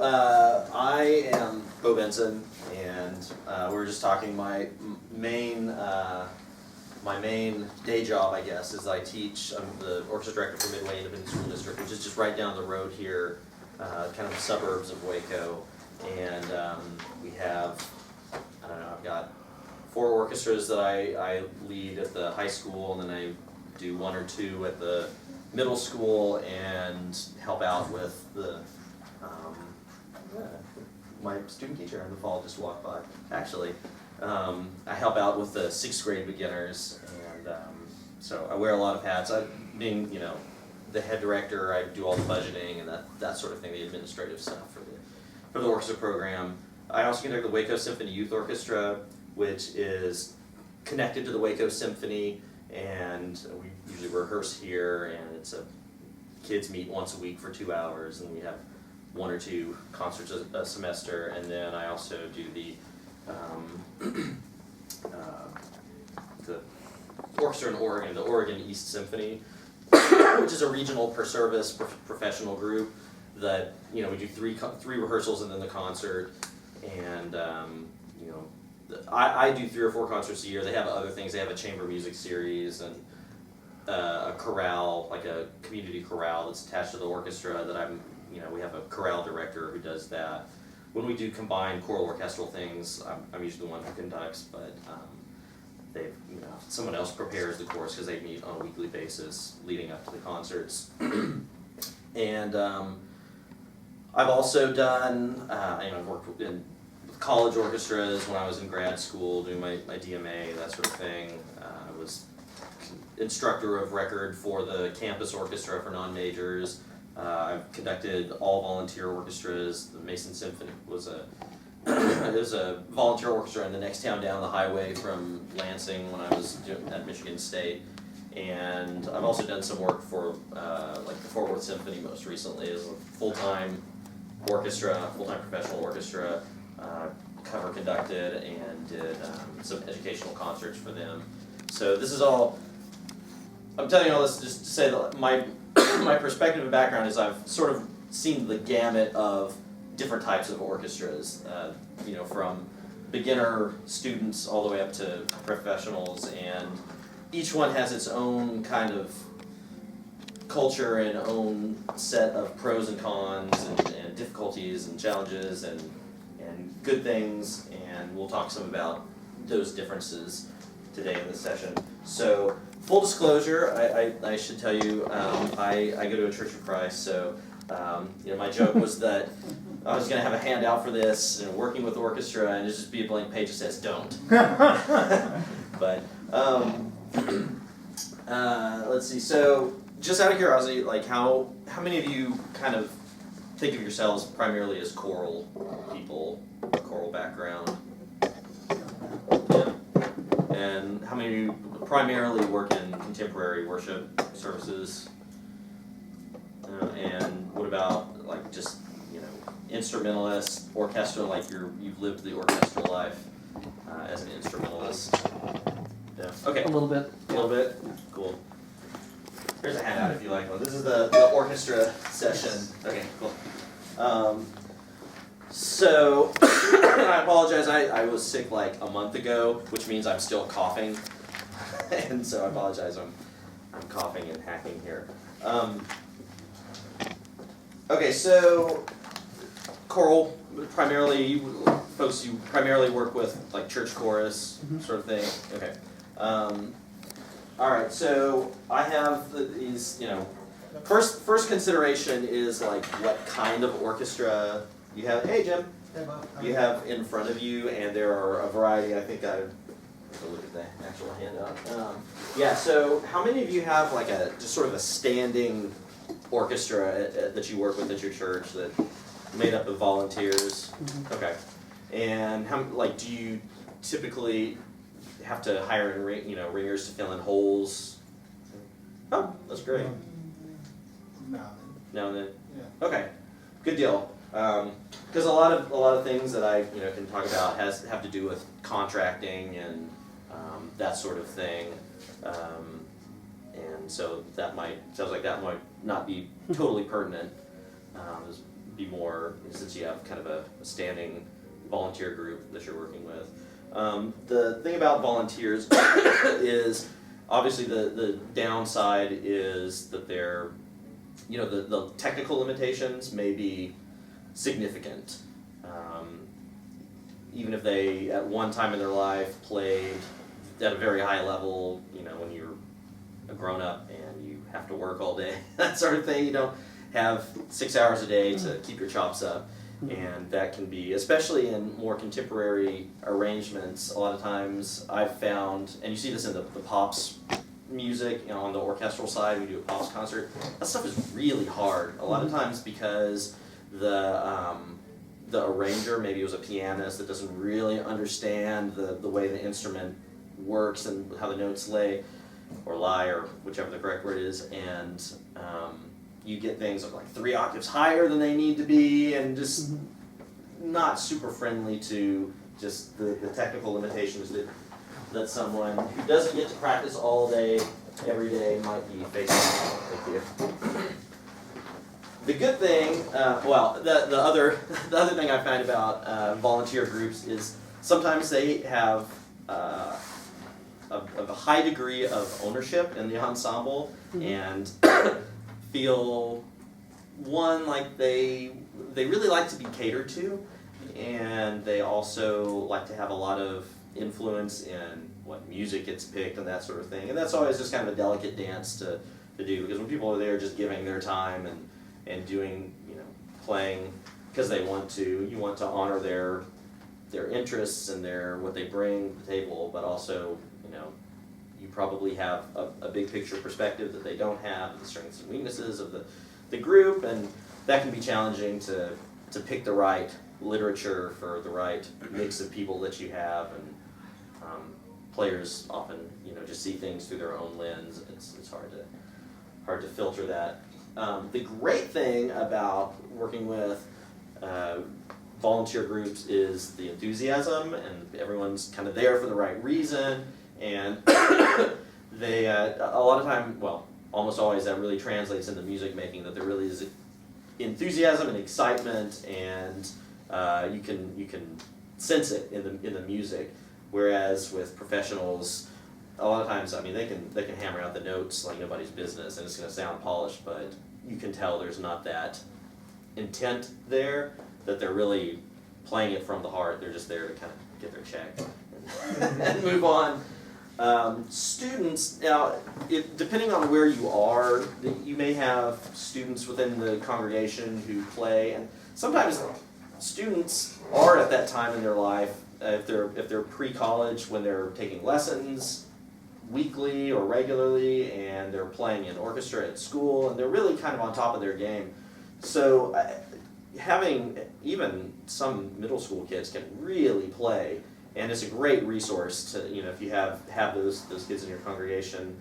I am Beau Benson, and we were just talking. My main day job, I guess, is I teach. I'm the orchestra director for Midway Independent School District, which is just right down the road here, kind of the suburbs of Waco. And we have, I don't know, I've got 4 orchestras that I lead at the high school, and then I do 1 or 2 at the middle school, and help out with the my student teacher in the fall just walked by. Actually, I help out with the 6th grade beginners, and so I wear a lot of hats. Being the head director, I do all the budgeting and that sort of thing, the administrative stuff for the orchestra program. I also conduct the Waco Symphony Youth Orchestra, which is connected to the Waco Symphony, and we usually rehearse here, and kids meet once a week for 2 hours, and we have 1 or 2 concerts a semester. And then I also do the orchestra in Oregon, the Oregon East Symphony, which is a regional per service professional group that we do 3 rehearsals and then the concert. And I do 3 or 4 concerts a year. They have other things. They have a chamber music series and a chorale, like a community chorale that's attached to the orchestra that we have a chorale director who does that. When we do combined choral orchestral things, I'm usually the one who conducts, but someone else prepares the chorus because they meet on a weekly basis leading up to the concerts. And I've also done, I've worked with college orchestras when I was in grad school, doing my DMA, that sort of thing. I was instructor of record for the campus orchestra for non-majors. I've conducted all volunteer orchestras. The Mason Symphony was a volunteer orchestra in the next town down the highway from Lansing when I was at Michigan State. And I've also done some work for like the Fort Worth Symphony most recently as a full-time orchestra, full-time professional orchestra. Cover conducted and did some educational concerts for them. So this is all, I'm telling you all this just to say that my perspective and background is I've sort of seen the gamut of different types of orchestras, from beginner students all the way up to professionals, and each one has its own kind of culture and own set of pros and cons and difficulties and challenges and good things, and we'll talk some about those differences today in this session. So, full disclosure, I should tell you, I go to a Church of Christ, so my joke was that I was going to have a handout for this, working with orchestra, and it'd just be a blank page that says don't. But let's see. So, just out of curiosity, like how many of you kind of think of yourselves primarily as choral people, choral background? Yeah. And how many of you primarily work in contemporary worship services? And what about like just instrumentalist, orchestral, like you've lived the orchestral life as an instrumentalist? Yeah. Okay. A little bit. A little bit. Cool. Here's a handout if you like one. This is the orchestra session. Okay, cool. So, I apologize, I was sick like a month ago, which means I'm still coughing. And so I apologize, I'm coughing and hacking here. Okay, so choral, primarily, folks, you primarily work with like church chorus sort of thing. Okay. All right, so I have these, first consideration is like what kind of orchestra you have. Hey, Jim. Hey, Bob. You have in front of you, and there are a variety. I think I look at the actual handout. Yeah. So, how many of you have like just sort of a standing orchestra that you work with at your church that made up of volunteers? Mm-hmm. Okay. And how do you typically have to hire ringers to fill in holes? Oh, that's great. Now and then. Yeah. Okay. Good deal. Because a lot of things that I can talk about have to do with contracting and that sort of thing, and so sounds like that might not be totally pertinent. be more, since you have kind of a standing volunteer group that you're working with. The thing about volunteers is obviously the downside is that they're, the technical limitations may be significant. Even if they at one time in their life played at a very high level, when you're a grown up and you have to work all day, that sort of thing, you don't have 6 hours a day to keep your chops up. And that can be, especially in more contemporary arrangements, a lot of times I've found, and you see this in the pops music, on the orchestral side, we do a pops concert, that stuff is really hard. A lot of times because the arranger, maybe it was a pianist that doesn't really understand the way the instrument works and how the notes lay, or lie, or whichever the correct word is, and you get things like 3 octaves higher than they need to be, and just not super friendly to just the technical limitations that someone who doesn't get to practice all day, every day, might be facing. Thank you. The good thing, the other thing I find about volunteer groups is sometimes they have a high degree of ownership in the ensemble, and feel like they really like to be catered to, and they also like to have a lot of influence in what music gets picked and that sort of thing. And that's always just kind of a delicate dance to do, because when people are there just giving their time and doing, playing because they want to, you want to honor their interests and what they bring to the table, but also, you probably have a big picture perspective that they don't have, the strengths and weaknesses of the group, and that can be challenging to pick the right literature for the right mix of people that you have, and players often, just see things through their own lens. It's hard to filter that. The great thing about working with volunteer groups is the enthusiasm, and everyone's kind of there for the right reason, and they a lot of time, almost always, that really translates into music making, that there really is enthusiasm and excitement, and you can sense it in the music. Whereas with professionals, a lot of times, they can hammer out the notes like nobody's business, and it's going to sound polished, but you can tell there's not that intent there, that they're really playing it from the heart. They're just there to kind of get their check and move on. Students, now, depending on where you are, you may have students within the congregation who play, and sometimes students are at that time in their life, if they're pre-college, when they're taking lessons weekly or regularly, and they're playing in orchestra at school, and they're really kind of on top of their game. So having even some middle school kids can really play, and it's a great resource to, if you have those kids in your congregation.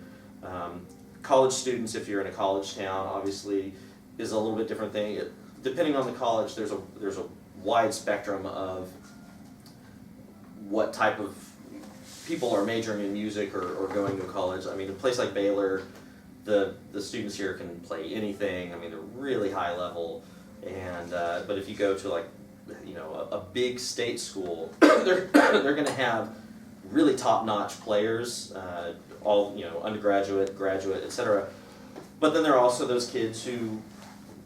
College students, if you're in a college town, obviously is a little bit different thing. Depending on the college, there's a wide spectrum of what type of people are majoring in music or going to college. A place like Baylor, the students here can play anything. They're really high level, and but if you go to a big state school, they're going to have really top-notch players, all undergraduate, graduate, etc. But then there are also those kids who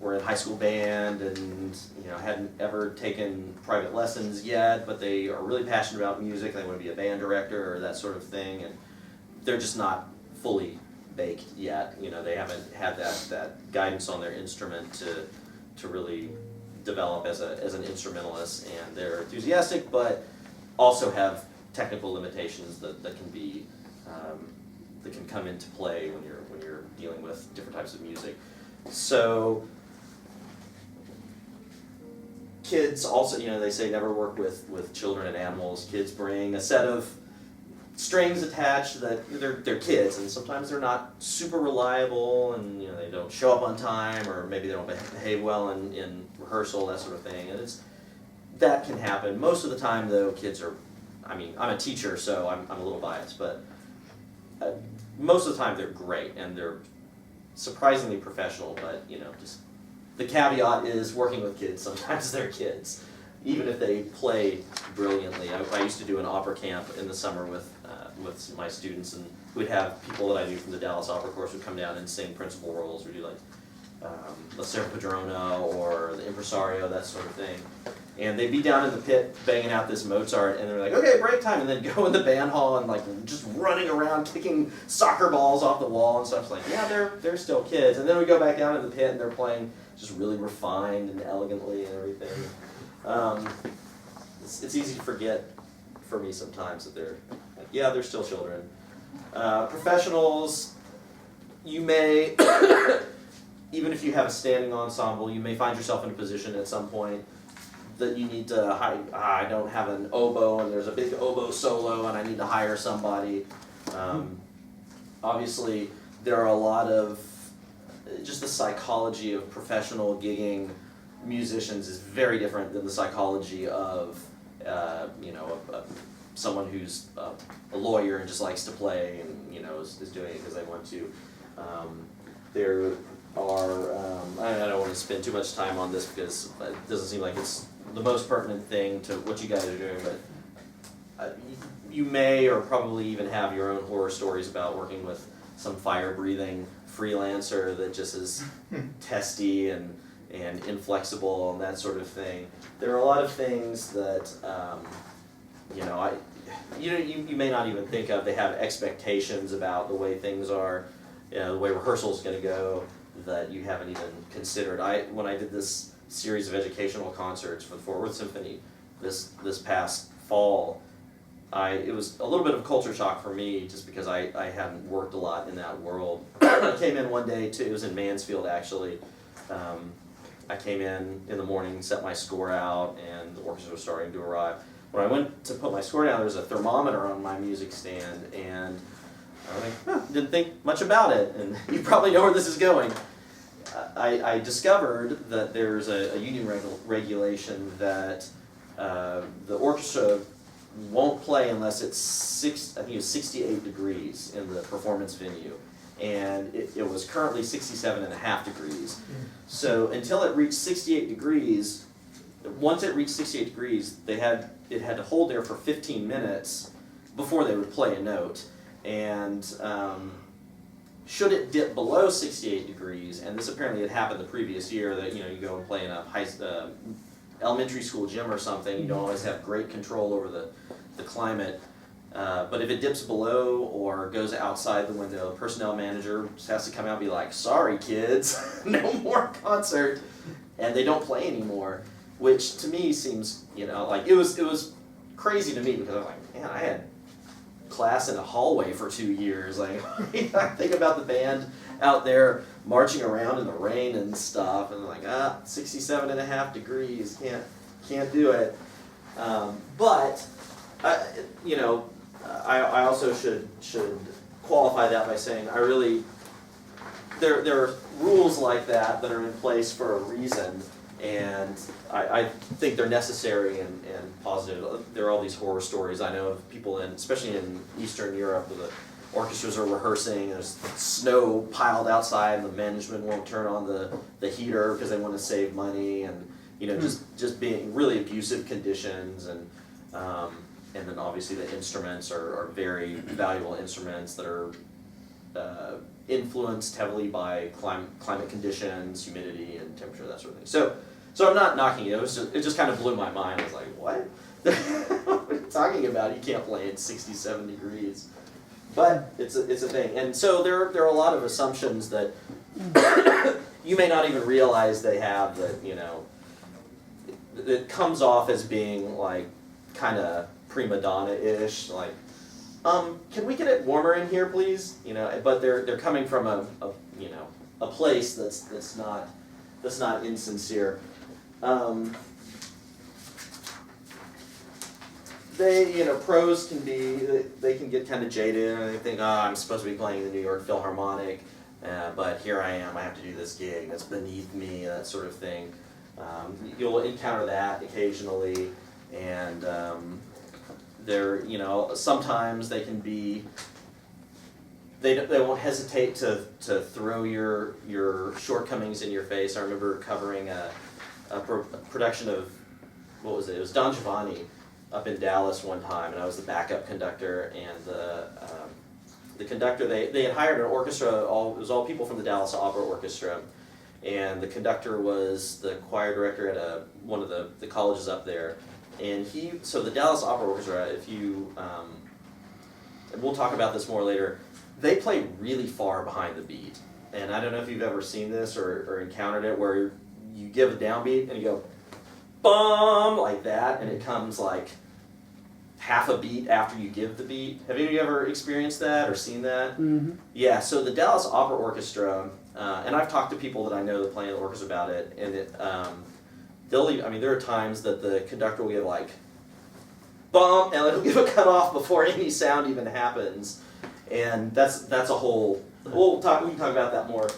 were in high school band and hadn't ever taken private lessons yet, but they are really passionate about music. They want to be a band director or that sort of thing, and they're just not fully baked yet. They haven't had that guidance on their instrument to really develop as an instrumentalist, and they're enthusiastic, but also have technical limitations that can be that can come into play when you're dealing with different types of music. So kids also, they say never work with children and animals. Kids bring a set of strings attached that they're kids, and sometimes they're not super reliable, and they don't show up on time, or maybe they don't behave well in rehearsal, that sort of thing. And that can happen. Most of the time, though, kids are, I'm a teacher, so I'm a little biased, but most of the time they're great, and they're surprisingly professional, but The caveat is working with kids, sometimes they're kids, even if they play brilliantly. I used to do an opera camp in the summer with my students, and we'd have people that I knew from the Dallas Opera Course would come down and sing principal roles, or do like La Sera Padrona or the Impresario, that sort of thing. And they'd be down in the pit banging out this Mozart, and they're like, okay, break time, and then go in the band hall and like just running around, kicking soccer balls off the wall and stuff. It's like, yeah, they're still kids. And then we go back down in the pit, and they're playing just really refined and elegantly and everything. It's easy to forget for me sometimes that they're, like, yeah, they're still children. Professionals, you may, even if you have a standing ensemble, you may find yourself in a position at some point that you need to hire. I don't have an oboe, and there's a big oboe solo, and I need to hire somebody. Obviously, there are a lot of, just the psychology of professional gigging musicians is very different than the psychology of, someone who's a lawyer and just likes to play and, is doing it because they want to. There are, I don't want to spend too much time on this because it doesn't seem like it's the most pertinent thing to what you guys are doing, but you may or probably even have your own horror stories about working with some fire-breathing freelancer that just is testy and inflexible and that sort of thing. There are a lot of things that you may not even think of. They have expectations about the way things are, the way rehearsal's going to go that you haven't even considered. When I did this series of educational concerts for the Fort Worth Symphony this past fall, it was a little bit of a culture shock for me just because I hadn't worked a lot in that world. I came in one day, it was in Mansfield actually. I came in the morning, set my score out, and the orchestra was starting to arrive. When I went to put my score down, there was a thermometer on my music stand, and I didn't think much about it, and you probably know where this is going. I discovered that there's a union regulation that the orchestra won't play unless it's 68 degrees in the performance venue, and it was currently 67.5 degrees. So until it reached 68 degrees, once it reached 68 degrees, it had to hold there for 15 minutes before they would play a note. And should it dip below 68 degrees, and this apparently had happened the previous year, that you go and play in a elementary school gym or something, you don't always have great control over the climate. But if it dips below or goes outside the window, the personnel manager just has to come out and be like, sorry kids, no more concert, and they don't play anymore, which to me seems, like it was crazy to me because I was like, man, I had class in a hallway for 2 years. Like, I think about the band out there marching around in the rain and stuff, and like, 67.5 degrees, can't do it. But I also should qualify that by saying there are rules like that are in place for a reason, and I think they're necessary and positive. There are all these horror stories I know of people especially in Eastern Europe, where the orchestras are rehearsing, there's snow piled outside, and the management won't turn on the heater because they want to save money, and just being really abusive conditions, and then obviously the instruments are very valuable instruments that are influenced heavily by climate conditions, humidity, and temperature, that sort of thing. So I'm not knocking it. It just kind of blew my mind. I was like, what? What are you talking about? You can't play at 67 degrees. But it's a thing. And so there are a lot of assumptions that you may not even realize they have, that, it comes off as being like kind of prima donna-ish, like, can we get it warmer in here, please? But they're coming from a place that's not insincere. Pros can get kind of jaded, and they think, I'm supposed to be playing the New York Philharmonic, but here I am, I have to do this gig, that's beneath me, that sort of thing. You'll encounter that occasionally, and sometimes they can be they won't hesitate to throw your shortcomings in your face. I remember covering a production of, what was it? It was Don Giovanni up in Dallas one time, and I was the backup conductor, and the conductor, they had hired an orchestra, it was all people from the Dallas Opera Orchestra, and the conductor was the choir director at one of the colleges up there, and so the Dallas Opera Orchestra, if you, and we'll talk about this more later, they play really far behind the beat, and I don't know if you've ever seen this or encountered it, where you give a downbeat and you go, bum, like that, and it comes like half a beat after you give the beat. Have you ever experienced that or seen that? Mm-hmm. Yeah, so the Dallas Opera Orchestra, and I've talked to people that I know that play in the orchestra about it, and there are times that the conductor will give like, bum, and it'll give a cutoff before any sound even happens, and that's a whole, we can talk about that more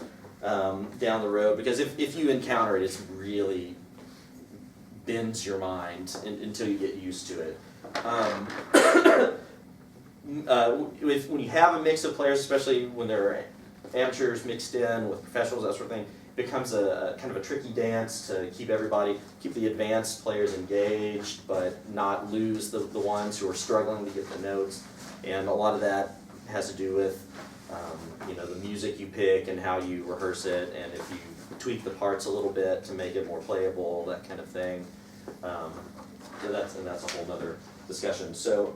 down the road, because if you encounter it, it's really bends your mind until you get used to it. When you have a mix of players, especially when there are amateurs mixed in with professionals, that sort of thing, it becomes a kind of a tricky dance to keep the advanced players engaged, but not lose the ones who are struggling to get the notes. And a lot of that has to do with the music you pick and how you rehearse it, and if you tweak the parts a little bit to make it more playable, that kind of thing. That's a whole other discussion. So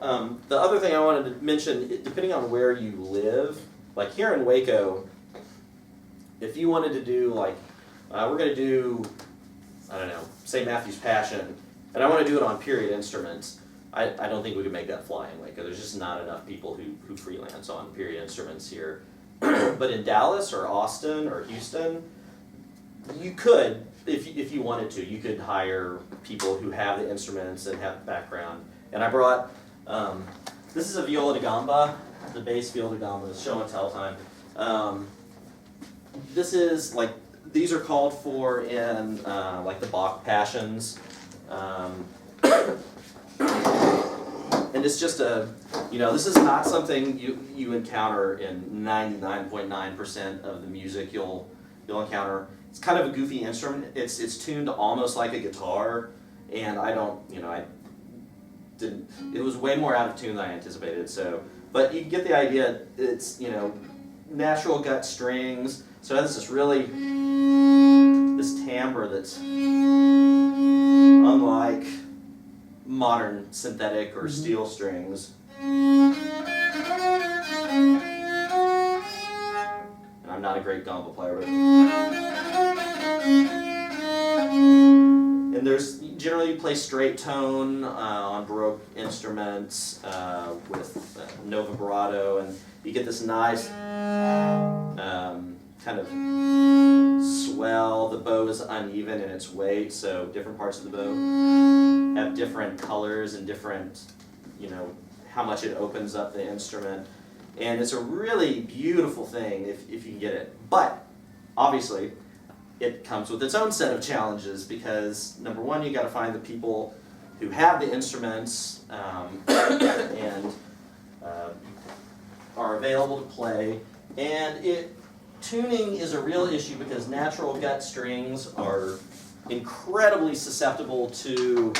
the other thing I wanted to mention, depending on where you live, like here in Waco, if you wanted to do like, we're going to do, I don't know, St. Matthew's Passion, and I want to do it on period instruments, I don't think we could make that fly in Waco. There's just not enough people who freelance on period instruments here. But in Dallas or Austin or Houston, you could, if you wanted to, you could hire people who have the instruments and have the background. And I brought, this is a viola da gamba, the bass viola da gamba, show and tell time. This is like, these are called for in like the Bach Passions. And it's just this is not something you encounter in 99.9% of the music you'll encounter. It's kind of a goofy instrument. It's tuned almost like a guitar, and it was way more out of tune than I anticipated. So, but you get the idea. It's natural gut strings. So it has this timbre that's unlike modern synthetic or steel strings. And I'm not a great gamba player, but and there's generally you play straight tone on Baroque instruments with no vibrato, and you get this nice kind of swell. The bow is uneven in its weight, so different parts of the bow have different colors and different, how much it opens up the instrument. And it's a really beautiful thing if you can get it. But, obviously, it comes with its own set of challenges because, number one, you got to find the people who have the instruments and are available to play. And tuning is a real issue because natural gut strings are incredibly susceptible to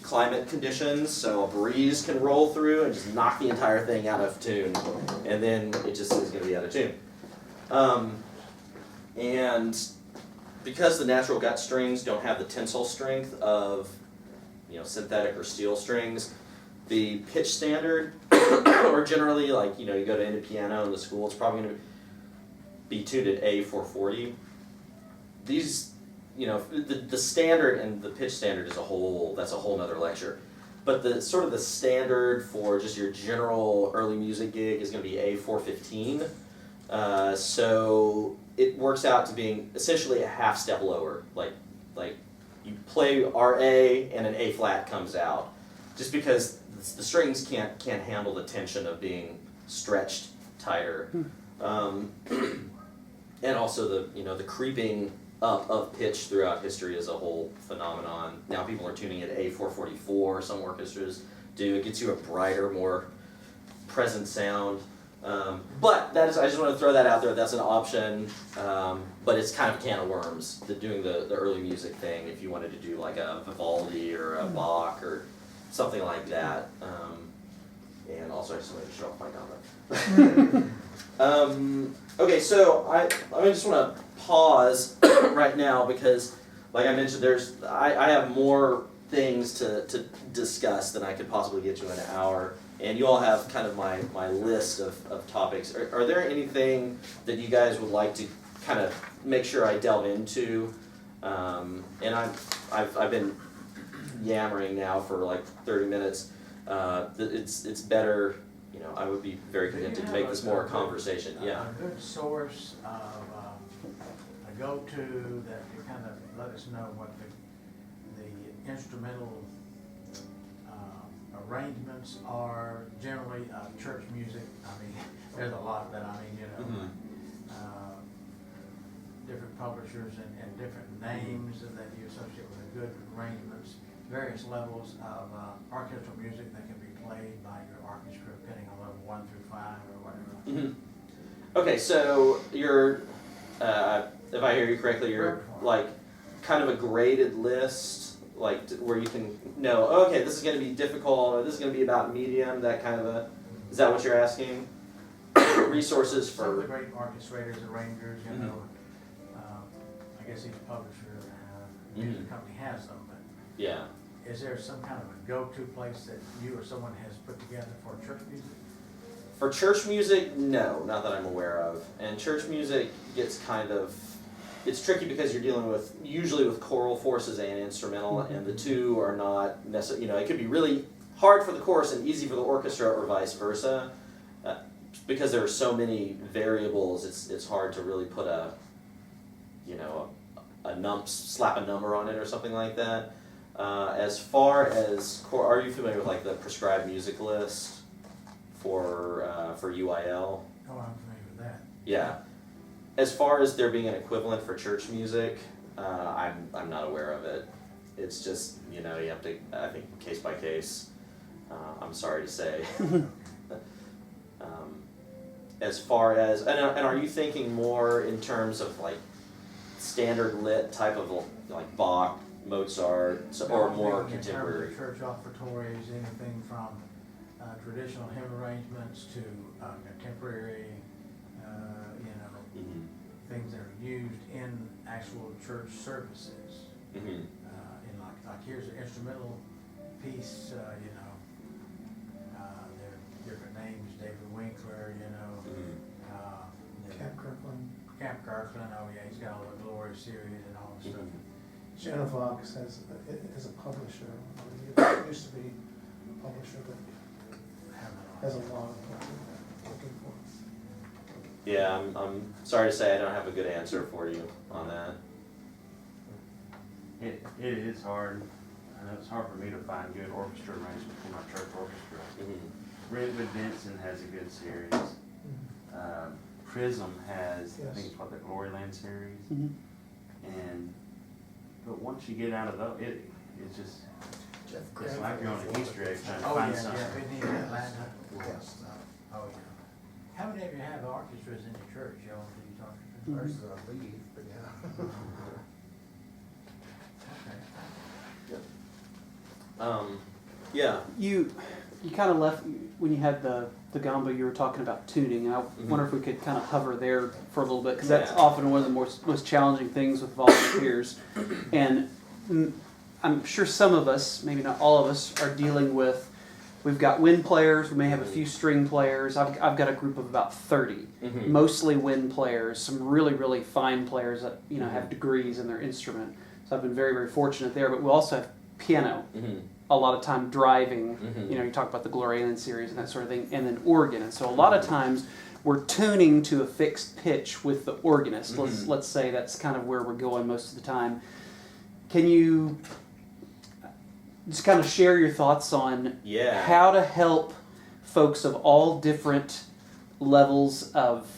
climate conditions, so a breeze can roll through and just knock the entire thing out of tune, and then it just is going to be out of tune. And because the natural gut strings don't have the tensile strength of synthetic or steel strings, the pitch standard, or generally like you go to any piano in the school, it's probably going to be tuned at A440. These, the standard and the pitch standard is that's a whole nother lecture. But the standard for just your general early music gig is going to be A415. So it works out to being essentially a half step lower. Like you play RA and an A flat comes out, just because the strings can't handle the tension of being stretched tighter. And also the creeping up of pitch throughout history is a whole phenomenon. Now people are tuning at A444, some orchestras do. It gets you a brighter, more present sound. But that is, I just want to throw that out there. That's an option, but it's kind of a can of worms. Doing the early music thing. If you wanted to do like a Vivaldi or a Bach or something like that. And also, I just wanted to show off my goblet. Okay, so I just want to pause right now because, like I mentioned, I have more things to discuss than I could possibly get to in an hour. And you all have kind of my list of topics. Are there anything that you guys would like to kind of make sure I delve into? And I've been yammering now for like 30 minutes. It's better, I would be very content to make this more a conversation. Yeah. A good source of a go-to that you kind of let us know what the instrumental arrangements are generally church music. I mean, there's a lot that different publishers and different names that you associate with the good arrangements, various levels of orchestral music that can be played by your orchestra, depending on level 1 through 5 or whatever. Okay, so you're, if I hear you correctly, you're like kind of a graded list. Like where you can know, okay, this is going to be difficult, or this is going to be about medium, that kind of a, is that what you're asking? Resources for... Some of the great orchestrators, arrangers, I guess each publisher, music company has them, but yeah. Is there some kind of a go-to place that you or someone has put together for church music? For church music, no, not that I'm aware of. And church music gets kind of, it's tricky because you're dealing usually with choral forces and instrumental, and the two are not necessarily, it could be really hard for the chorus and easy for the orchestra or vice versa. Because there are so many variables, it's hard to really put slap a number on it or something like that. As far as, are you familiar with like the prescribed music list for UIL? Oh, I'm familiar with that. Yeah. As far as there being an equivalent for church music, I'm not aware of it. It's just, you have to, I think, case by case. I'm sorry to say. As far as, and are you thinking more in terms of like standard lit type of like Bach, Mozart, or more contemporary? In terms of church offertories, anything from traditional hymn arrangements to contemporary, things that are used in actual church services. In like here's an instrumental piece, there are different names, David Winkler, Camp Kirkland, oh yeah, he's got all the Glory series and all the stuff. Shannon Fox is a publisher. He used to be a publisher, but has a lot of looking for. Yeah, I'm sorry to say I don't have a good answer for you on that. It is hard. I know it's hard for me to find good orchestra arrangements for my church orchestra. Redwood Benson has a good series. Prism has, I think it's called the Glory Land series. But once you get out of those, it's just, it's like you're on an Easter egg trying to find something. Oh, yeah, we need Atlanta. Yes. Oh, yeah. How many of you have orchestras in your church, y'all, that you talk to? Versus I leave, but yeah. Yeah. You kind of left when you had the gamba. You were talking about tuning, and I wonder if we could kind of hover there for a little bit, because that's often one of the most challenging things with volunteers. And I'm sure some of us, maybe not all of us, are dealing with. We've got wind players. We may have a few string players. I've got a group of about 30, mostly wind players. Some really, really fine players that have degrees in their instrument. So I've been very, very fortunate there. But we also have piano. A lot of time driving. You talk about the Glory Land series and that sort of thing, and then organ. And so a lot of times we're tuning to a fixed pitch with the organist. Let's say that's kind of where we're going most of the time. Can you just kind of share your thoughts on how to help folks of all different levels of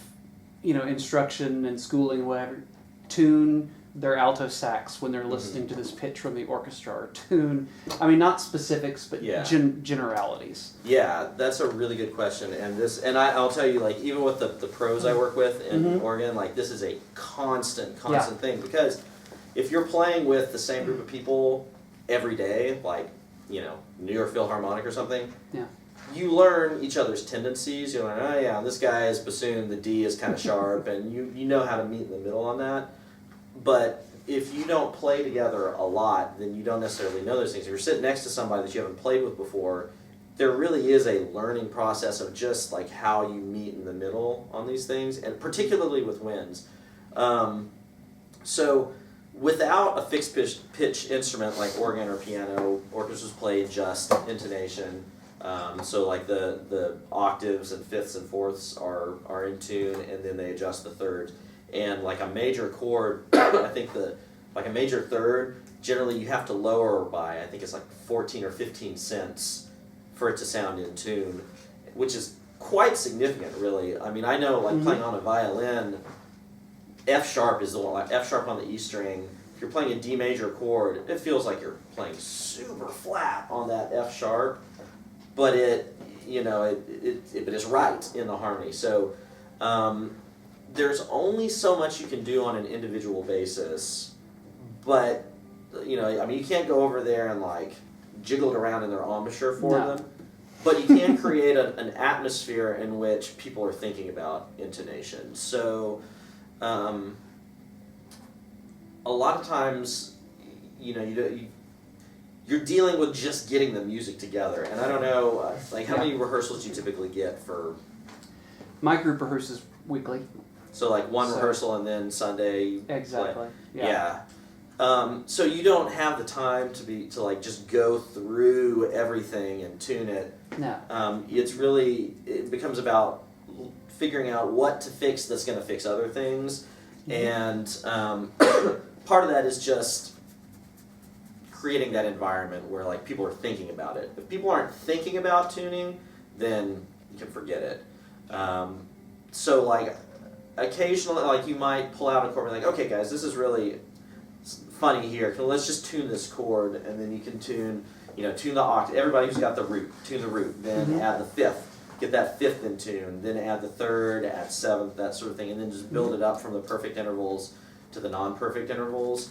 instruction and schooling, whatever, tune their alto sax when they're listening to this pitch from the orchestra or tune? I mean, not specifics, but Yeah. generalities. Yeah, that's a really good question, and I'll tell you, like, even with the pros I work with in Oregon, like, this is a constant thing, because if you're playing with the same group of people every day, like, you know, New York Philharmonic or something, Yeah. you learn each other's tendencies. You're like, oh yeah, this guy is bassoon, the D is kind of sharp, and you know how to meet in the middle on that. But if you don't play together a lot, then you don't necessarily know those things. If you're sitting next to somebody that you haven't played with before, there really is a learning process of just like how you meet in the middle on these things, and particularly with winds. So without a fixed pitch instrument like organ or piano, orchestras play just intonation. So like the octaves and fifths and fourths are in tune, and then they adjust the thirds. And like a major chord, I think like a major third, generally you have to lower by, I think it's like 14 or 15 cents for it to sound in tune, which is quite significant, really. I mean, I know, like, playing on a violin, F sharp is the one, like F sharp on the E string. If you're playing a D major chord, it feels like you're playing super flat on that F sharp, but it is right in the harmony. So there's only so much you can do on an individual basis, but you can't go over there and like jiggle it around in their embouchure for them, but you can create an atmosphere in which people are thinking about intonation. So a lot of times, you're dealing with just getting the music together, and I don't know, how many rehearsals do you typically get for? My group rehearses weekly. So like one rehearsal and then Sunday. Exactly. Play. Yeah. So you don't have the time to like just go through everything and tune it. No. It becomes about figuring out what to fix that's going to fix other things, and part of that is just creating that environment where like people are thinking about it. If people aren't thinking about tuning, then you can forget it. So like occasionally, like you might pull out a chord and be like, okay guys, this is really funny here. Let's just tune this chord, and then you can tune the octave. Everybody who's got the root, tune the root. Then add the fifth, get that fifth in tune. Then add the third, add seventh, that sort of thing, and then just build it up from the perfect intervals to the non-perfect intervals,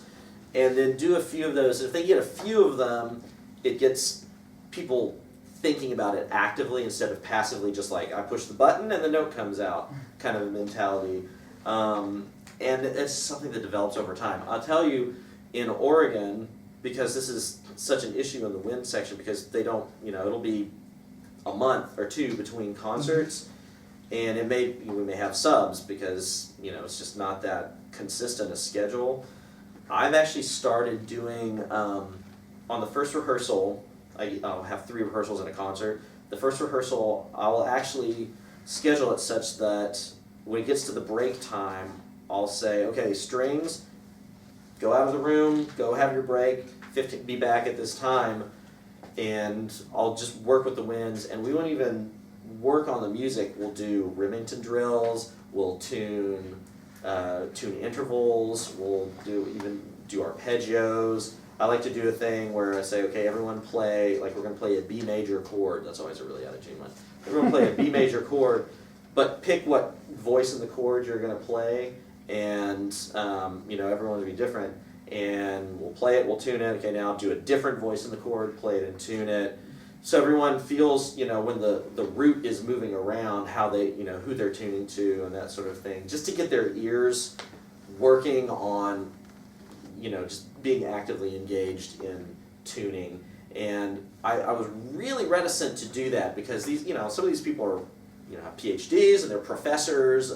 and then do a few of those. If they get a few of them, it gets people thinking about it actively instead of passively, just like I push the button and the note comes out kind of a mentality. And it's something that develops over time. I'll tell you, in Oregon, because this is such an issue in the wind section, because they don't, it'll be a month or two between concerts, and we may have subs because, it's just not that consistent a schedule. I've actually started doing, on the first rehearsal, I'll have 3 rehearsals in a concert. The first rehearsal, I will actually schedule it such that when it gets to the break time, I'll say, okay, strings, go out of the room, go have your break, be back at this time, and I'll just work with the winds, and we won't even work on the music. We'll do Remington drills, we'll tune intervals, we'll do arpeggios. I like to do a thing where I say, okay, everyone play, like we're going to play a B major chord. That's always a really out of tune one. Everyone play a B major chord, but pick what voice in the chord you're going to play, and everyone will be different. And we'll play it, we'll tune it. Okay, now do a different voice in the chord, play it and tune it. So everyone feels, when the root is moving around, how they, who they're tuning to and that sort of thing, just to get their ears working on, just being actively engaged in tuning. And I was really reticent to do that because these, some of these people are, have PhDs and they're professors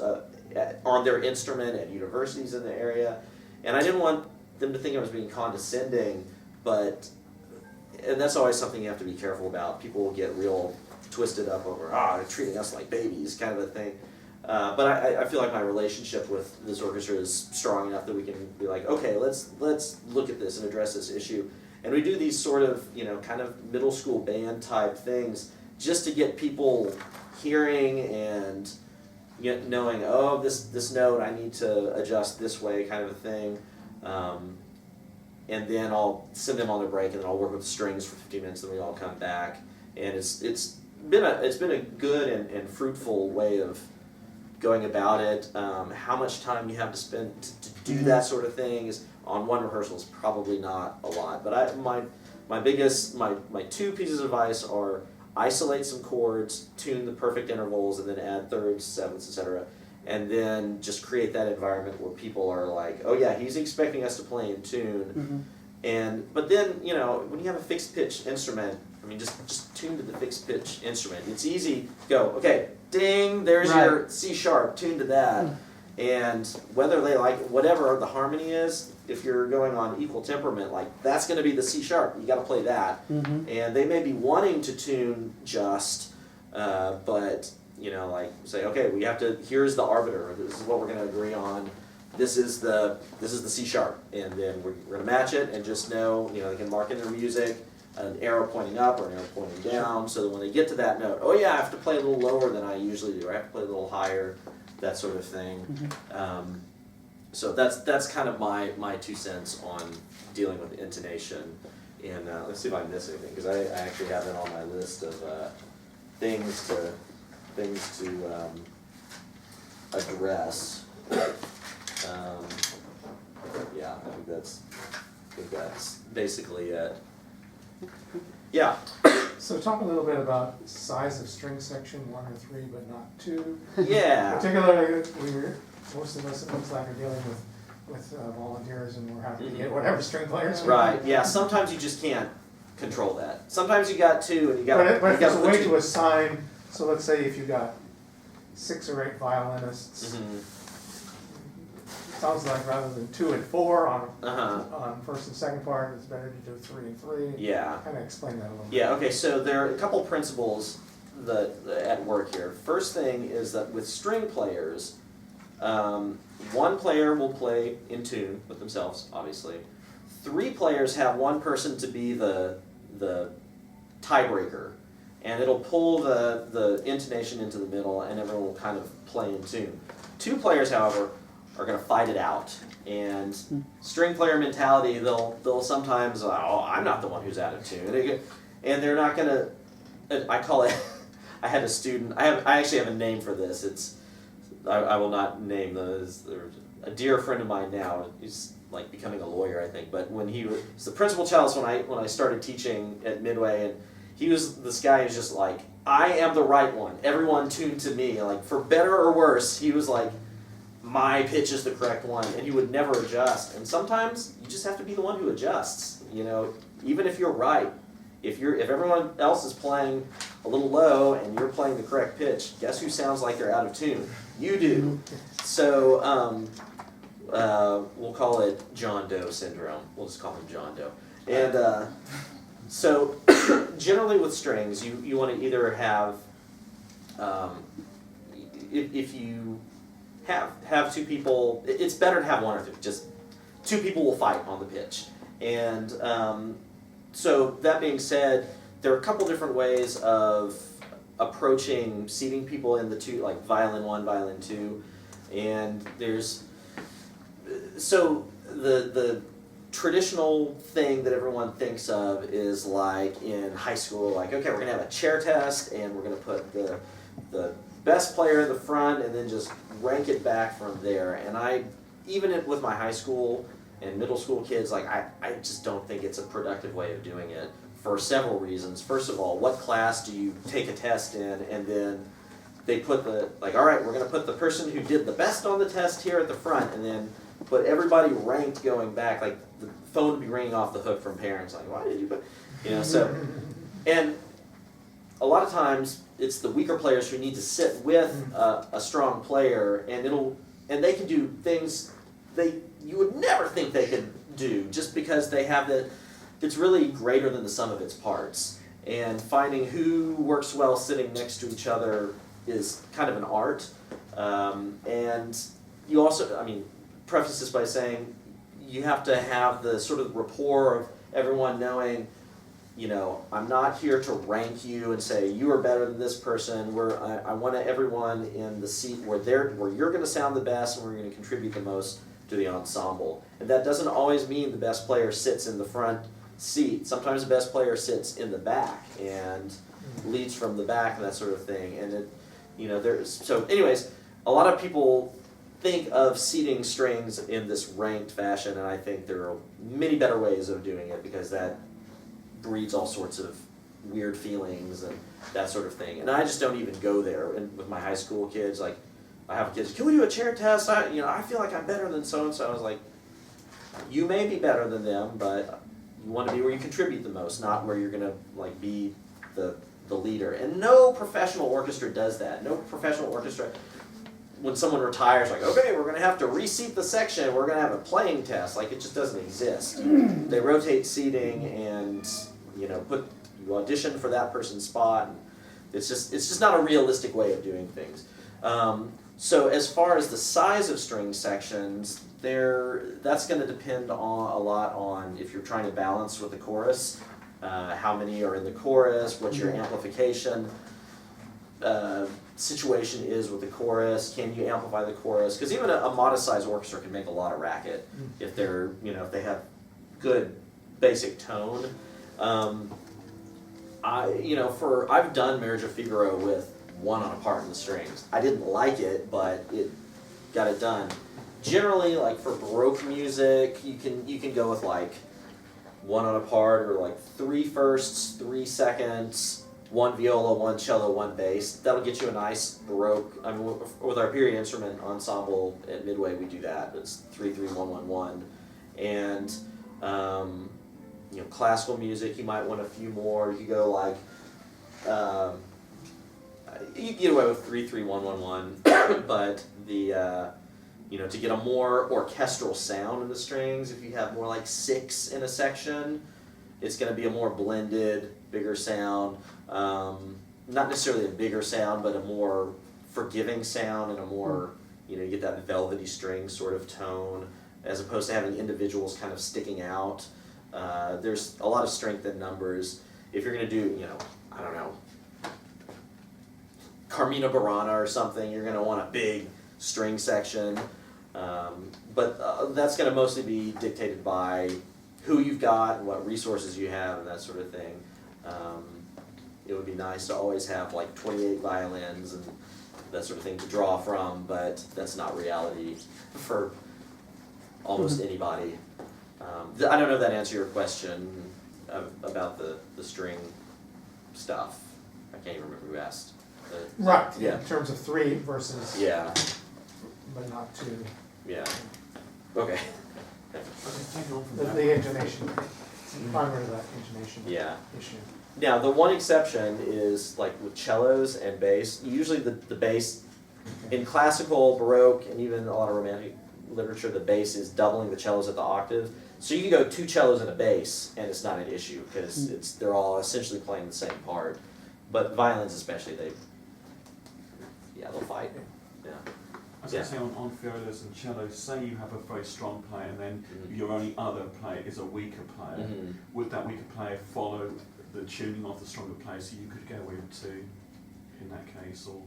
on their instrument at universities in the area. And I didn't want them to think I was being condescending, and that's always something you have to be careful about. People will get real twisted up over, they're treating us like babies, kind of a thing. But I feel like my relationship with this orchestra is strong enough that we can be like, okay, let's look at this and address this issue. And we do these sort of, kind of middle school band type things just to get people hearing and knowing, this note I need to adjust this way, kind of a thing. And then I'll send them on their break, and then I'll work with the strings for 15 minutes, then we all come back. And it's been a good and fruitful way of going about it. How much time you have to spend to do that sort of thing is on one rehearsal is probably not a lot. But my two pieces of advice are isolate some chords, tune the perfect intervals, and then add thirds, sevenths, etc. And then just create that environment where people are like, oh yeah, he's expecting us to play in tune. But then, when you have a fixed pitch instrument, I mean, just tune to the fixed pitch instrument. It's easy to go, okay, ding, there's your C sharp, tune to that. And whether they like whatever the harmony is, if you're going on equal temperament, like that's going to be the C sharp. You got to play that. And they may be wanting to tune just, but like say, okay, here's the arbiter. This is what we're going to agree on. This is the C sharp, and then we're going to match it, and just know, they can mark in their music an arrow pointing up or an arrow pointing down, so that when they get to that note, oh yeah, I have to play a little lower than I usually do, or I have to play a little higher, that sort of thing. So that's kind of my 2 cents on dealing with intonation. And let's see if I miss anything, because I actually have it on my list of things to address. Yeah, I think that's basically it. Yeah. So talk a little bit about size of string section, 1 or 3, but not 2. Yeah. Particularly, most of us, it looks like, are dealing with volunteers, and we're happy to get whatever string players. Right. Yeah. Sometimes you just can't control that. Sometimes you got 2, and you got. But if there's a way to assign, so let's say if you got 6 or 8 violinists. Sounds like rather than 2 and 4 on first and second part, it's better to do 3 and 3. Yeah. Kind of explain that a little bit. Yeah. Okay. So there are a couple principles that at work here. First thing is that with string players, one player will play in tune with themselves, obviously. 3 players have one person to be the tiebreaker, and it'll pull the intonation into the middle, and everyone will kind of play in tune. 2 players, however, are going to fight it out, and string player mentality, they'll sometimes, oh, I'm not the one who's out of tune, and they're not going to. I call it. I had a student. I actually have a name for this. It's. I will not name those. A dear friend of mine now. He's like becoming a lawyer, I think. But when he was the principal cellist when I started teaching at Midway, and he was this guy who's just like, I am the right one. Everyone tuned to me. Like for better or worse, he was like, my pitch is the correct one, and he would never adjust. And sometimes you just have to be the one who adjusts. Even if you're right. If everyone else is playing a little low and you're playing the correct pitch, guess who sounds like they're out of tune? You do. So we'll call it John Doe syndrome. We'll just call him John Doe. And so generally with strings, you want to either have if you have 2 people, it's better to have 1 or 3. Just 2 people will fight on the pitch. And so that being said, there are a couple different ways of approaching seating people in the 2, like violin 1, violin 2, and there's the traditional thing that everyone thinks of is like in high school, like okay, we're gonna have a chair test, and we're gonna put the best player in the front, and then just rank it back from there. And even with my high school and middle school kids, like I just don't think it's a productive way of doing it for several reasons. First of all, what class do you take a test in, and then they put all right, we're going to put the person who did the best on the test here at the front, and then put everybody ranked going back, like the phone would be ringing off the hook from parents, like, why did you put, so, and a lot of times it's the weaker players who need to sit with a strong player, and they can do things you would never think they could do, just because they have it's really greater than the sum of its parts. And finding who works well sitting next to each other is kind of an art. And you also, preface this by saying you have to have the sort of rapport of everyone knowing, I'm not here to rank you and say you are better than this person. I want everyone in the seat where you're going to sound the best and we're going to contribute the most to the ensemble. And that doesn't always mean the best player sits in the front seat. Sometimes the best player sits in the back and leads from the back and that sort of thing. And it, you know, so anyways, a lot of people think of seating strings in this ranked fashion, and I think there are many better ways of doing it because that breeds all sorts of weird feelings and that sort of thing. And I just don't even go there. And with my high school kids, like, I have kids, can we do a chair test? I feel like I'm better than so-and-so. I was like, you may be better than them, but you want to be where you contribute the most, not where you're going to, like, be the leader. And no professional orchestra does that. No professional orchestra, when someone retires, like, okay, we're going to have to reseat the section, we're going to have a playing test. Like, it just doesn't exist. They rotate seating and, you audition for that person's spot. And it's just not a realistic way of doing things. So as far as the size of string sections, that's going to depend a lot on if you're trying to balance with the chorus, how many are in the chorus, what your amplification situation is with the chorus. Can you amplify the chorus? Because even a modest sized orchestra can make a lot of racket if they're, if they have good basic tone. I've done Marriage of Figaro with one on a part in the strings. I didn't like it, but it got it done. Generally, like for Baroque music, you can go with like one on a part, or like 3 firsts, 3 seconds, 1 viola, 1 cello, 1 bass. That'll get you a nice Baroque. I mean, with our period instrument ensemble at Midway, we do that. It's 3-3-1-1-1, and classical music, you might want a few more. You could go like, you can get away with 3-3-1-1-1, but to get a more orchestral sound in the strings, if you have more like 6 in a section, it's going to be a more blended, bigger sound. Not necessarily a bigger sound, but a more forgiving sound and a more, you get that velvety string sort of tone, as opposed to having individuals kind of sticking out. There's a lot of strength in numbers. If you're going to do, I don't know, Carmina Burana or something, you're going to want a big string section. But that's going to mostly be dictated by who you've got and what resources you have and that sort of thing. It would be nice to always have like 28 violins and that sort of thing to draw from, but that's not reality for almost anybody. I don't know if that answers your question about the string stuff. I can't even remember who asked. Right, Yeah. in terms of 3 versus, Yeah. but not 2. Yeah. Okay. The intonation, primarily that intonation Yeah. issue. Now, the one exception is like with cellos and bass. Usually the bass, in classical, Baroque, and even a lot of Romantic literature, the bass is doubling the cellos at the octave. So you can go 2 cellos and a bass, and it's not an issue because they're all essentially playing the same part. But violins especially, they'll fight. Yeah. I was going to say on violas and cellos, say you have a very strong player and then your only other player is a weaker player. Would that weaker player follow the tuning of the stronger player, so you could go with 2 in that case, or?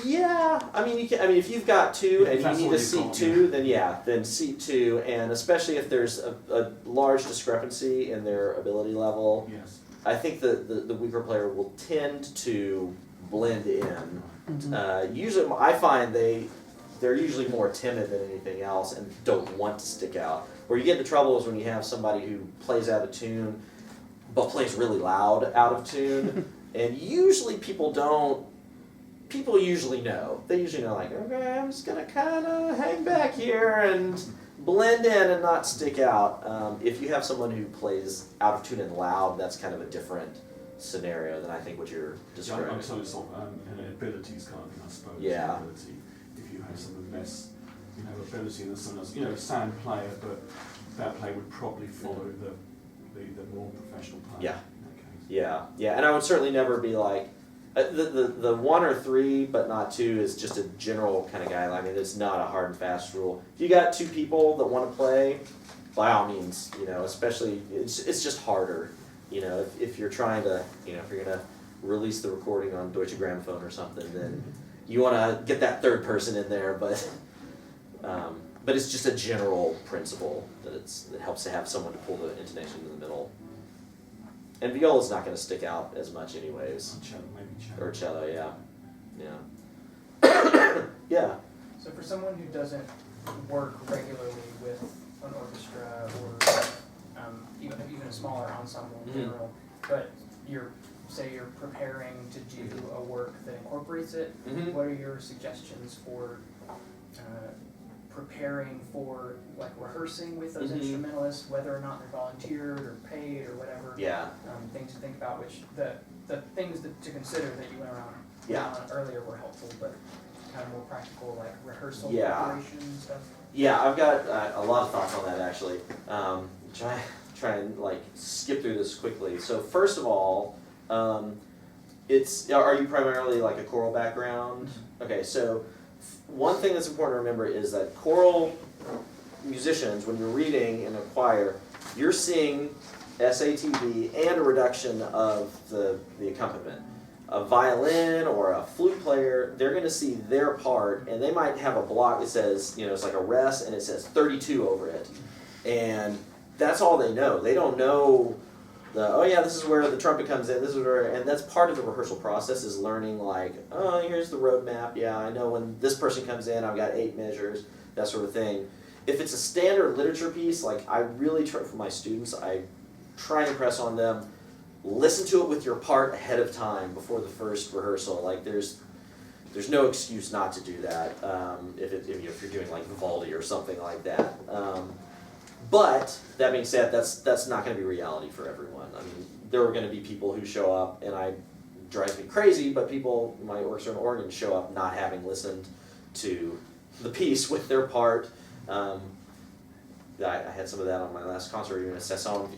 Yeah. I mean, if you've got 2 and you need to seat 2, then seat 2, and especially if there's a large discrepancy in their ability level. Yes. I think the weaker player will tend to blend in. Usually, I find they're usually more timid than anything else and don't want to stick out. Where you get into trouble is when you have somebody who plays out of tune, but plays really loud out of tune. And usually people usually know. They usually know, like, okay, I'm just going to kind of hang back here and blend in and not stick out. If you have someone who plays out of tune and loud, that's kind of a different scenario than I think what you're describing. I'm sorry, it's an abilities kind of thing, I suppose. Yeah. Ability. If you have some of less, ability and someone else, sound player, but that player would probably follow the more professional player. Yeah. In that case. Yeah, and I would certainly never be like, the 1 or 3 but not 2 is just a general kind of guideline. I mean, it's not a hard and fast rule. If you got 2 people that want to play, by all means, especially, it's just harder. If you're trying to, if you're going to release the recording on Deutsche Grammophon or something, then you want to get that 3rd person in there, but but it's just a general principle that it helps to have someone to pull the intonation in the middle. And viola's not going to stick out as much anyways. Cello, maybe cello. Or cello, yeah. Yeah. So for someone who doesn't work regularly with an orchestra or even a smaller ensemble in general, but say you're preparing to do a work that incorporates it, what are your suggestions for preparing for like rehearsing with those instrumentalists, whether or not they're volunteered or paid or whatever? Yeah. Things to think about, which the things to consider that you went around on earlier were helpful, but kind of more practical, like rehearsal preparation stuff. Yeah, I've got a lot of thoughts on that actually. Try and like skip through this quickly. So first of all, are you primarily like a choral background? Okay, so one thing that's important to remember is that choral musicians, when you're reading in a choir, you're seeing SATB and a reduction of the accompaniment. A violin or a flute player, they're going to see their part, and they might have a block that says, it's like a rest, and it says 32 over it. And that's all they know. They don't know this is where the trumpet comes in, and that's part of the rehearsal process is learning like, here's the roadmap, I know when this person comes in, I've got 8 measures, that sort of thing. If it's a standard literature piece, like I really try, for my students, I try and impress on them, listen to it with your part ahead of time before the first rehearsal. Like there's no excuse not to do that if you're doing like Vivaldi or something like that. But that being said, that's not going to be reality for everyone. I mean, there are going to be people who show up, and it drives me crazy, but people, my orchestra and organ, show up not having listened to the piece with their part. I had some of that on my last concert, even a Cesson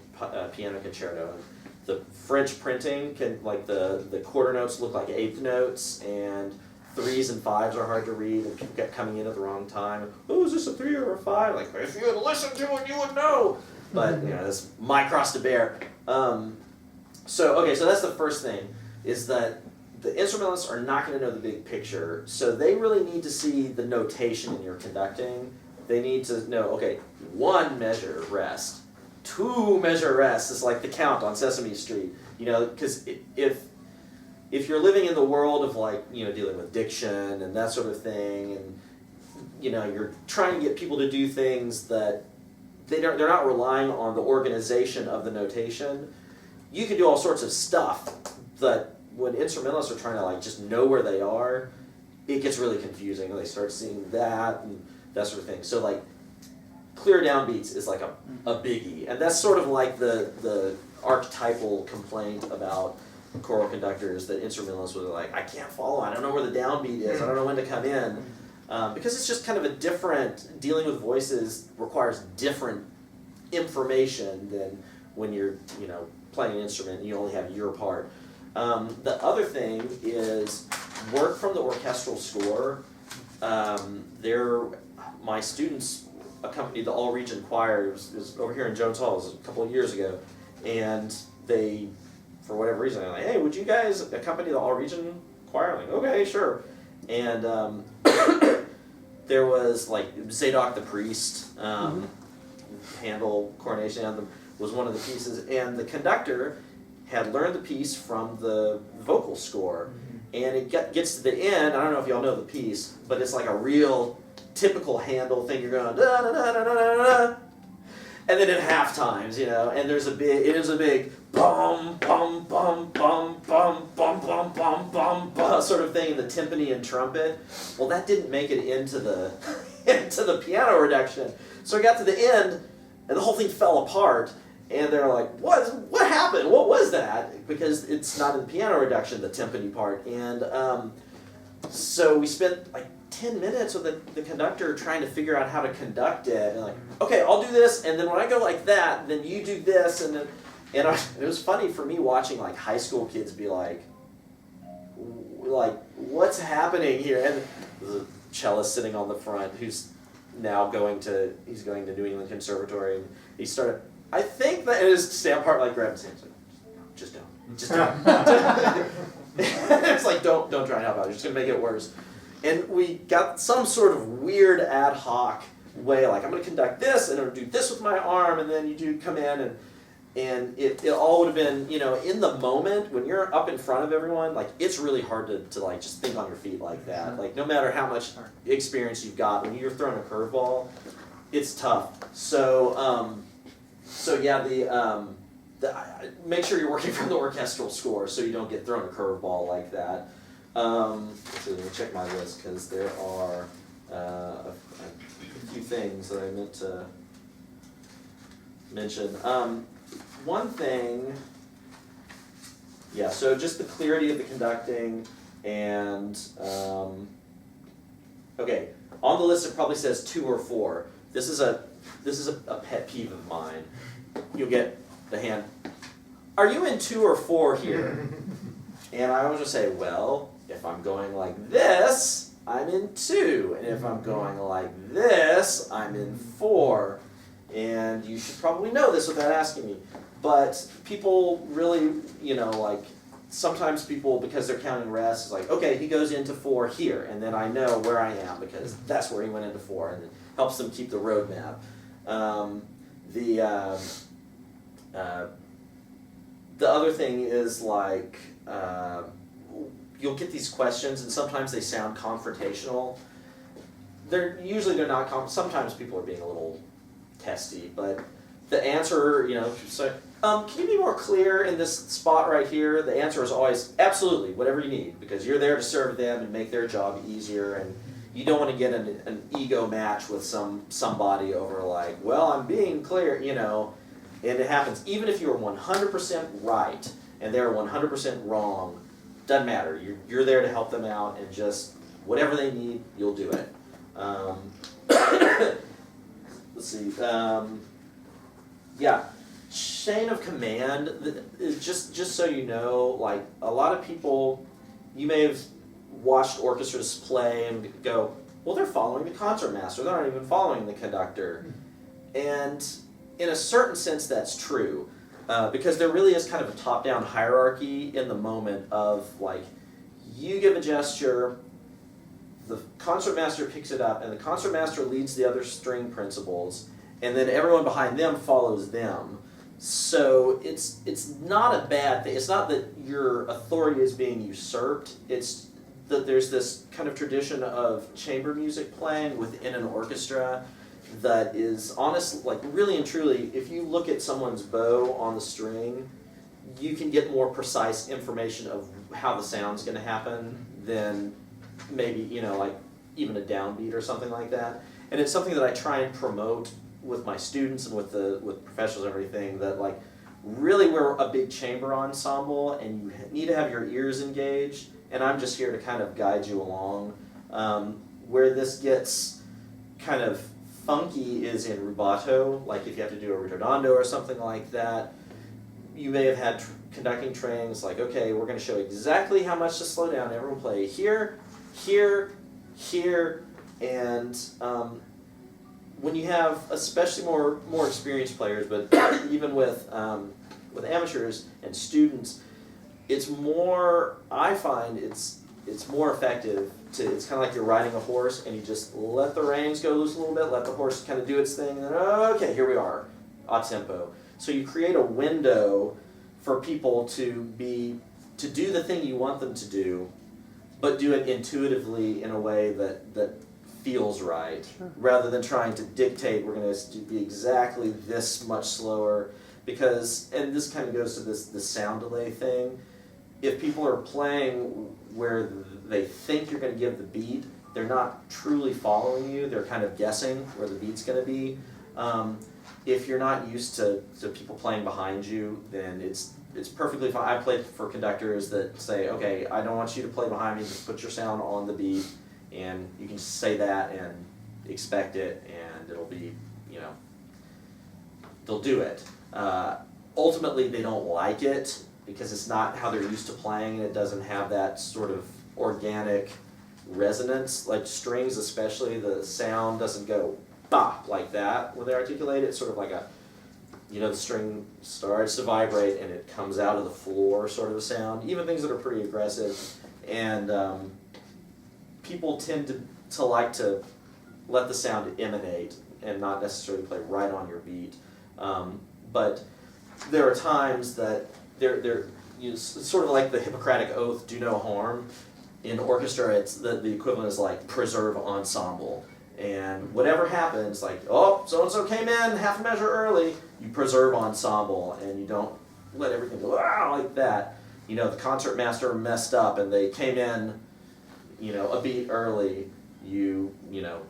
piano concerto. And the French printing can, like the quarter notes look like eighth notes, and 3s and 5s are hard to read, and people kept coming in at the wrong time. Oh, is this a 3 or a 5? Like, if you had listened to it, you would know. But that's my cross to bear. So that's the first thing, is that the instrumentalists are not going to know the big picture, so they really need to see the notation in your conducting. They need to know, okay, 1 measure rest, 2 measure rest is like the count on Sesame Street, because if you're living in the world of like, dealing with diction and that sort of thing, and, you're trying to get people to do things that they're not relying on the organization of the notation, you can do all sorts of stuff, but when instrumentalists are trying to like just know where they are, it gets really confusing. They start seeing that and that sort of thing. So like, clear downbeats is like a biggie, and that's sort of like the archetypal complaint about choral conductors, that instrumentalists were like, I can't follow, I don't know where the downbeat is, I don't know when to come in, because it's just kind of a different, dealing with voices requires different information than when you're playing an instrument and you only have your part. The other thing is work from the orchestral score. My students accompanied the all-region choir. It was over here in Jones Hall. It was a couple of years ago, and they, for whatever reason, they're like, hey, would you guys accompany the all-region choir? I'm like, okay, sure. And there was like Zadok the Priest, Handel Coronation Anthem was one of the pieces, and the conductor had learned the piece from the vocal score, and it gets to the end. I don't know if y'all know the piece, but it's like a real typical Handel thing. You're going da da da da da da da, and then at half times, and it is a big bum bum bum bum bum bum bum bum bum bum sort of thing in the timpani and trumpet. Well, that didn't make it into the piano reduction, so I got to the end, and the whole thing fell apart. And they're like, what happened? What was that? Because it's not in the piano reduction, the timpani part. And so we spent like 10 minutes with the conductor trying to figure out how to conduct it. And like, okay, I'll do this, and then when I go like that, then you do this. And it was funny for me watching like high school kids be like, what's happening here? And there's a cellist sitting on the front who's now going to New England Conservatory, and he started, I think that it is stand part like grab his hands like, just don't. It's like don't try and help out. You're just gonna make it worse. And we got some sort of weird ad hoc way, like I'm going to conduct this and I'm going to do this with my arm, and then you do come in and it all would have been, you know, in the moment when you're up in front of everyone, like it's really hard to like just think on your feet like that. Like no matter how much experience you've got, when you're throwing a curveball, it's tough. So yeah, make sure you're working from the orchestral score so you don't get thrown a curveball like that. So let me check my list because there are a few things that I meant to mention. One thing, yeah, so just the clarity of the conducting and, okay, on the list it probably says 2 or 4. This is a pet peeve of mine. You'll get the hand, are you in 2 or 4 here? And I always just say, well, if I'm going like this, I'm in 2, and if I'm going like this, I'm in 4. And you should probably know this without asking me. But people really, you know, like, sometimes people, because they're counting rests, is like, okay, he goes into 4 here, and then I know where I am, because that's where he went into 4, and it helps them keep the roadmap. The other thing is, like, you'll get these questions, and sometimes they sound confrontational. They're not, sometimes people are being a little testy, but the answer, you know, so, can you be more clear in this spot right here? The answer is always, absolutely, whatever you need, because you're there to serve them and make their job easier, and you don't want to get an ego match with somebody over like, well, I'm being clear, you know, and it happens. Even if you're 100% right and they're 100% wrong, doesn't matter. You're there to help them out, and just whatever they need, you'll do it. Let's see. Yeah, chain of command is just so you know. Like a lot of people, you may have watched orchestras play and go, well, they're following the concertmaster. They're not even following the conductor. And in a certain sense, that's true. Because there really is kind of a top-down hierarchy in the moment of, like, you give a gesture, the concertmaster picks it up, and the concertmaster leads the other string principals, and then everyone behind them follows them. So it's not a bad thing. It's not that your authority is being usurped. It's that there's this kind of tradition of chamber music playing within an orchestra that is honest, like really and truly, if you look at someone's bow on the string, you can get more precise information of how the sound's going to happen than maybe, you know, like even a downbeat or something like that. And it's something that I try and promote with my students and with professionals and everything, that like really we're a big chamber ensemble and you need to have your ears engaged, and I'm just here to kind of guide you along. Where this gets kind of funky is in rubato, like if you have to do a ritardando or something like that. You may have had conducting trainings like, okay, we're going to show exactly how much to slow down. Everyone play here, here, here, and when you have especially more experienced players, but even with amateurs and students, it's more, I find it's more effective to, it's kind of like you're riding a horse and you just let the reins go loose a little bit, let the horse kind of do its thing, and then, okay, here we are, a tempo. So you create a window for people to do the thing you want them to do, but do it intuitively in a way that feels right, Sure. rather than trying to dictate we're going to be exactly this much slower. Because, and this kind of goes to this sound delay thing, if people are playing where they think you're going to give the beat, they're not truly following you, they're kind of guessing where the beat's going to be. If you're not used to people playing behind you, then it's perfectly fine. I played for conductors that say, okay, I don't want you to play behind me, just put your sound on the beat, and you can just say that and expect it, and it'll be, you know, they'll do it. Ultimately, they don't like it because it's not how they're used to playing, and it doesn't have that sort of organic resonance. Like strings especially, the sound doesn't go bop like that when they articulate it. It's sort of like a, you know, the string starts to vibrate and it comes out of the floor sort of a sound. Even things that are pretty aggressive. And people tend to like to let the sound emanate and not necessarily play right on your beat. But there are times that it's sort of like the Hippocratic Oath, do no harm. In orchestra, it's the equivalent is like preserve ensemble. And whatever happens, like, oh, so-and-so came in half a measure early, you preserve ensemble, and you don't let everything go like that. You know, the concertmaster messed up and they came in, you know, a beat early, you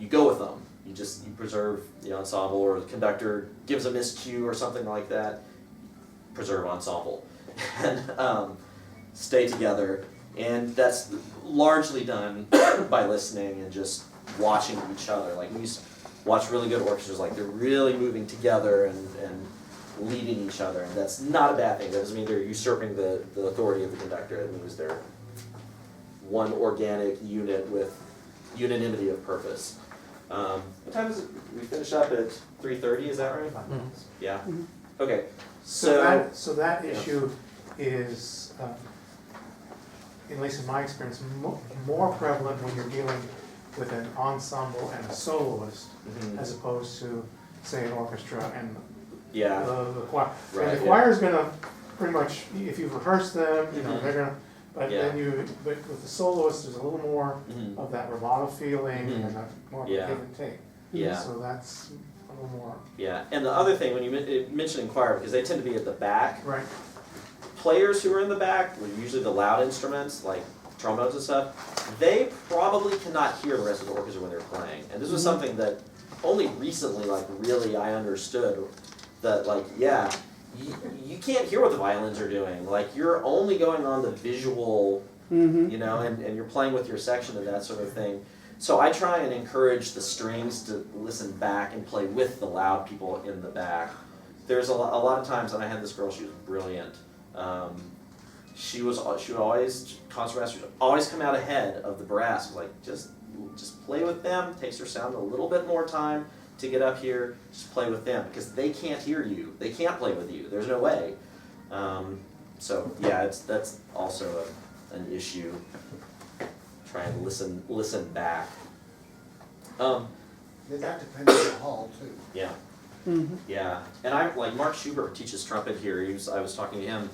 go with them. You preserve the ensemble, or the conductor gives a miscue or something like that, preserve ensemble. And stay together. And that's largely done by listening and just watching each other. Like, we used to watch really good orchestras, like they're really moving together and leading each other, and that's not a bad thing. That doesn't mean they're usurping the authority of the conductor. It means they're one organic unit with unanimity of purpose. What time is it? We finish up at 3:30, is that right? Mhm. Yeah. Mhm. Okay. So that yeah. issue is, at least in my experience, more prevalent when you're dealing with an ensemble and a soloist, Mhm. as opposed to, say, an orchestra and Yeah. the choir. Right, And the yeah. choir's gonna pretty much, if you've rehearsed them, you know, Mhm. they're gonna, but Yeah. but with the soloist, there's a little more Mhm. of that rubato feeling Mhm. and more of a Yeah. give and take. Yeah. So that's a little more, Yeah. And the other thing, when you mentioned in choir, because they tend to be at the back, right, players who are in the back, usually the loud instruments like trombones and stuff, they probably cannot hear the rest of the orchestra when they're playing. And this was something that only recently, like, really I understood that, like, yeah, you can't hear what the violins are doing. Like, you're only going on the visual, Mm-hmm. you know, and you're playing with your section and that sort of thing. So I try and encourage the strings to listen back and play with the loud people in the back. There's a lot of times, and I had this girl, she was brilliant. She would always, concertmaster would always come out ahead of the brass. Like, just play with them. Takes her sound a little bit more time to get up here. Just play with them, because they can't hear you. They can't play with you. There's no way. So yeah, that's also an issue. Try and listen back. That depends on the hall too. Yeah. Mm-hmm. Yeah, and I like Mark Schubert teaches trumpet here. I was talking to him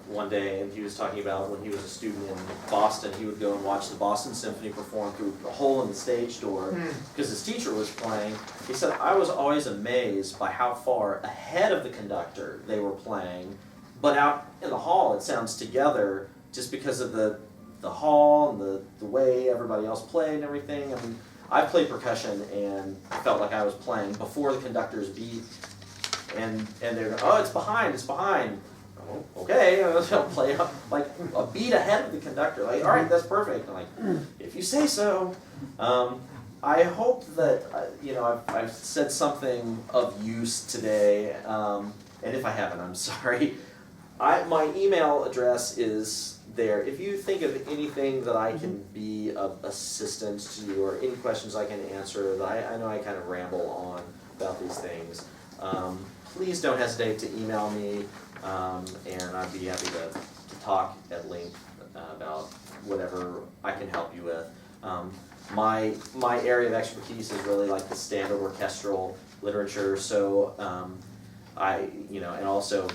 one day, and he was talking about when he was a student in Boston, he would go and watch the Boston Symphony perform through a hole in the stage door because his teacher was playing. He said, I was always amazed by how far ahead of the conductor they were playing, but out in the hall it sounds together just because of the hall and the way everybody else played and everything. I mean, I played percussion and felt like I was playing before the conductor's beat, and they're going, oh, it's behind. Oh, okay, I'll play up like a beat ahead of the conductor. Like, all right, that's perfect. I'm like, if you say so. I hope that I've said something of use today, and if I haven't, I'm sorry. My email address is there. If you think of anything that I can be of assistance to you, or any questions I can answer, that I know I kind of ramble on about these things, please don't hesitate to email me, and I'd be happy to talk at length about whatever I can help you with. My area of expertise is really like the standard orchestral literature, so and also,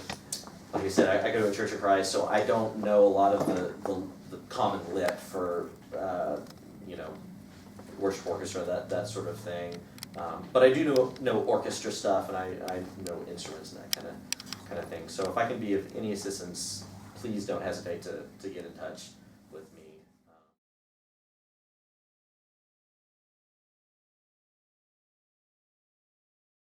like I said, I go to a Church of Christ, so I don't know a lot of the common lit for worship orchestra, that sort of thing. But I do know orchestra stuff, and I know instruments and that kind of thing. So if I can be of any assistance, please don't hesitate to get in touch.